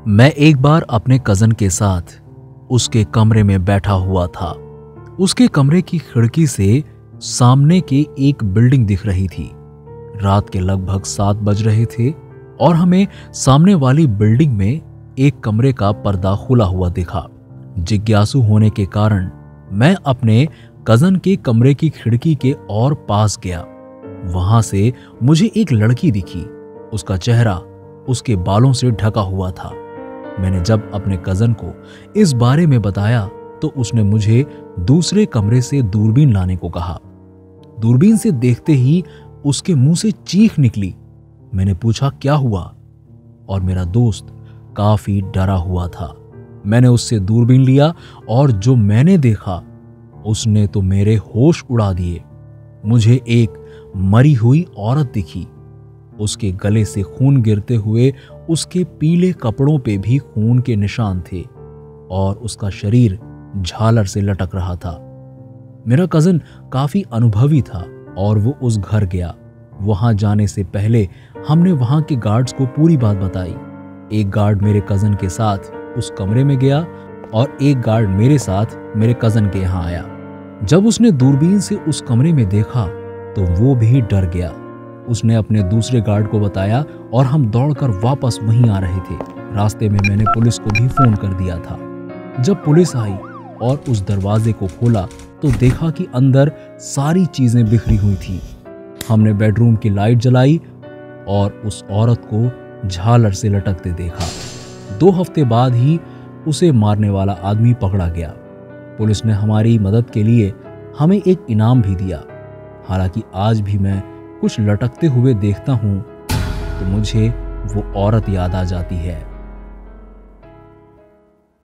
मैं एक बार अपने कज़न के साथ उसके कमरे में बैठा हुआ था। उसके कमरे की खिड़की से सामने की एक बिल्डिंग दिख रही थी। रात के लगभग 7 बज रहे थे और हमें सामने वाली बिल्डिंग में एक कमरे का पर्दा खुला हुआ दिखा। जिज्ञासु होने के कारण मैं अपने कज़न के कमरे की खिड़की के और पास गया। वहां से मुझे एक लड़की दिखी। उसका चेहरा उसके बालों से ढका हुआ था। मैंने जब अपने कज़न को इस बारे में बताया तो उसने मुझे दूसरे कमरे से दूरबीन लाने को कहा। दूरबीन से देखते ही उसके मुंह से चीख निकली। मैंने पूछा क्या हुआ, और मेरा दोस्त काफी डरा हुआ था। मैंने उससे दूरबीन लिया और जो मैंने देखा उसने तो मेरे होश उड़ा दिए। मुझे एक मरी हुई औरत दिखी। उसके गले से खून गिरते हुए उसके पीले कपड़ों पे भी खून के निशान थे और उसका शरीर झालर से लटक रहा था। मेरा कज़न काफी अनुभवी था और वो उस घर गया। वहां जाने से पहले हमने वहां के गार्ड्स को पूरी बात बताई। एक गार्ड मेरे कज़न के साथ उस कमरे में गया और एक गार्ड मेरे साथ मेरे कज़न के यहाँ आया। जब उसने दूरबीन से उस कमरे में देखा तो वो भी डर गया। उसने अपने दूसरे गार्ड को बताया और हम दौड़कर वापस वहीं आ रहे थे। रास्ते में मैंने पुलिस को भी फोन कर दिया था। जब पुलिस आई और उस दरवाजे को खोला तो देखा कि अंदर सारी चीजें बिखरी हुई थी। हमने बेडरूम की लाइट जलाई और उस औरत को झालर से लटकते देखा। 2 हफ्ते बाद ही उसे मारने वाला आदमी पकड़ा गया। पुलिस ने हमारी मदद के लिए हमें एक इनाम भी दिया। हालांकि आज भी मैं कुछ लटकते हुए देखता हूं तो मुझे वो औरत याद आ जाती है।